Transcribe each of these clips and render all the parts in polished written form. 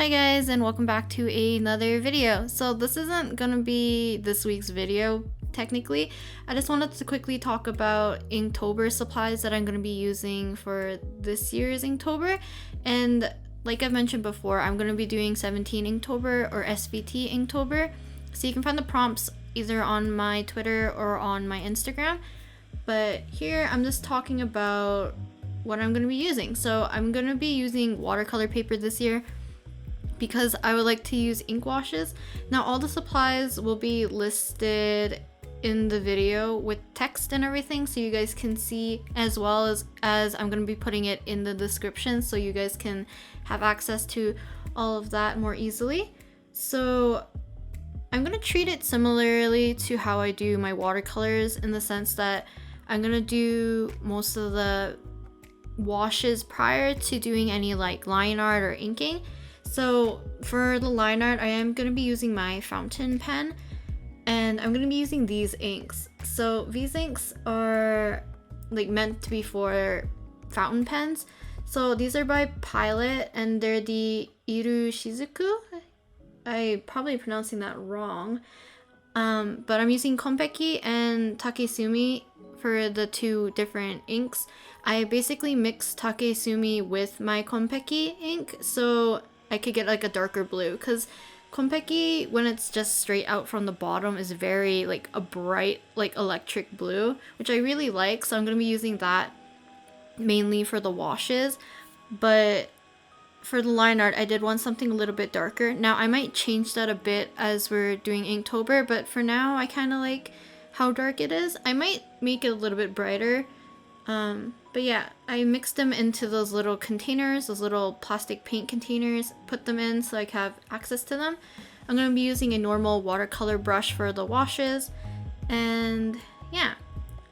Hi guys, and welcome back to another video. So this isn't gonna be this week's video technically. I just wanted to quickly talk about Inktober supplies that I'm gonna be using for this year's Inktober. And like I've mentioned before, I'm gonna be doing 17 Inktober or SVT Inktober. So you can find the prompts either on my Twitter or on my Instagram. But here I'm just talking about what I'm gonna be using. So I'm gonna be using watercolor paper this year, because I would like to use ink washes. Now all the supplies will be listed in the video with text and everything, so you guys can see, as well as I'm going to be putting it in the description so you guys can have access to all of that more easily. So I'm going to treat it similarly to how I do my watercolors, in the sense that I'm going to do most of the washes prior to doing any like line art or inking. So for the line art, I am going to be using my fountain pen, and I'm going to be using these inks. So these inks are like meant to be for fountain pens. So these are by Pilot, and they're the Iroshizuku. I probably pronouncing that wrong. But I'm using Kon-Peki and Take-Sumi for the two different inks. I basically mixed Take-Sumi with my Kon-Peki ink, so I could get like a darker blue, because Kon-Peki, when it's just straight out from the bottom, is very like a bright like electric blue, which I really like. So I'm going to be using that mainly for the washes. But for the line art, I did want something a little bit darker. Now I might change that a bit as we're doing Inktober, but for now I kind of like how dark it is. I might make it a little bit brighter. But yeah, I mixed them into those little containers, those little plastic paint containers, put them in so I can have access to them. I'm going to be using a normal watercolor brush for the washes. And yeah,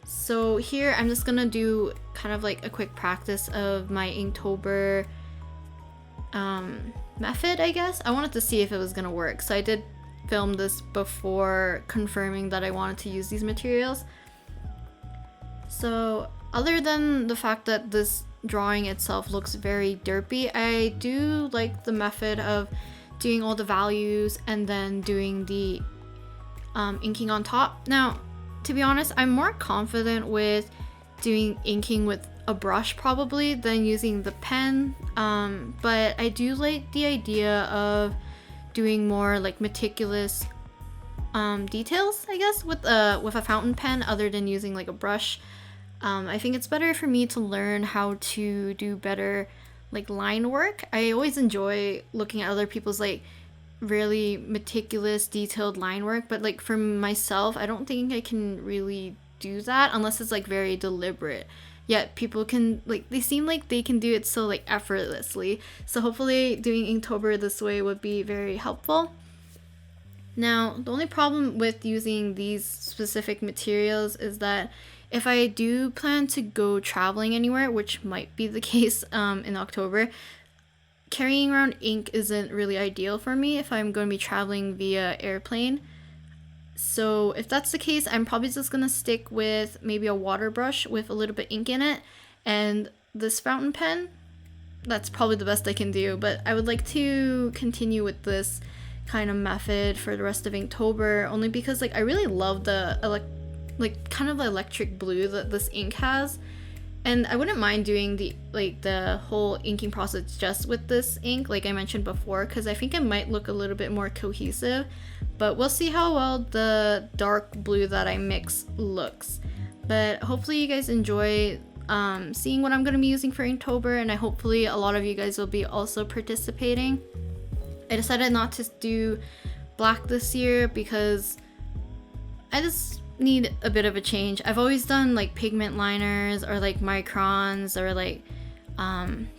so here I'm just going to do kind of like a quick practice of my Inktober method, I guess. I wanted to see if it was going to work, so I did film this before confirming that I wanted to use these materials. So other than the fact that this drawing itself looks very derpy, I do like the method of doing all the values and then doing the inking on top. Now, to be honest, I'm more confident with doing inking with a brush probably than using the pen, but I do like the idea of doing more like meticulous details, I guess, with a fountain pen other than using like a brush. I think it's better for me to learn how to do better like line work. I always enjoy looking at other people's like really meticulous detailed line work, but like for myself, I don't think I can really do that unless it's like very deliberate. Yet people can, like, they seem like they can do it so like effortlessly. So hopefully doing Inktober this way would be very helpful. Now, the only problem with using these specific materials is that if I do plan to go traveling anywhere, which might be the case in October, carrying around ink isn't really ideal for me if I'm going to be traveling via airplane. So if that's the case, I'm probably just going to stick with maybe a water brush with a little bit ink in it, and this fountain pen. That's probably the best I can do, but I would like to continue with this kind of method for the rest of Inktober, only because like I really love the kind of electric blue that this ink has, and I wouldn't mind doing the whole inking process just with this ink like I mentioned before, because I think it might look a little bit more cohesive, but we'll see how well the dark blue that I mix looks. But hopefully you guys enjoy seeing what I'm going to be using for Inktober, and hopefully a lot of you guys will be also participating. I decided not to do black this year because I just need a bit of a change. I've always done like pigment liners or like microns or like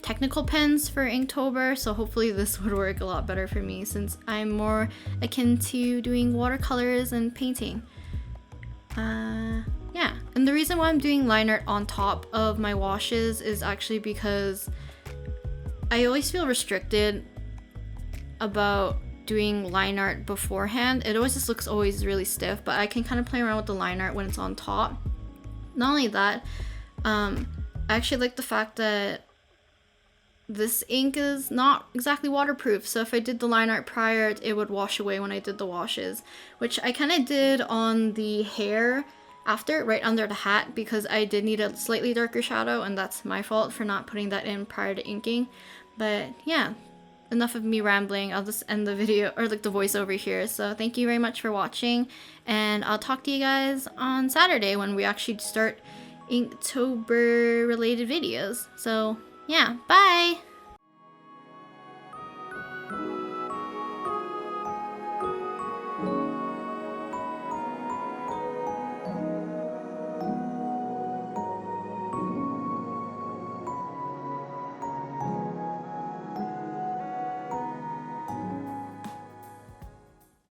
technical pens for Inktober, so hopefully this would work a lot better for me since I'm more akin to doing watercolors and painting. Yeah, and the reason why I'm doing line art on top of my washes is actually because I always feel restricted about doing line art beforehand. It always just looks always really stiff, but I can kind of play around with the line art when it's on top. Not only that, I actually like the fact that this ink is not exactly waterproof, so if I did the line art prior, it would wash away when I did the washes, which I kind of did on the hair after, right under the hat, because I did need a slightly darker shadow, and that's my fault for not putting that in prior to inking. But yeah, enough of me rambling. I'll just end the video, or like the voiceover here. So thank you very much for watching, and I'll talk to you guys on Saturday when we actually start Inktober related videos. So yeah, bye!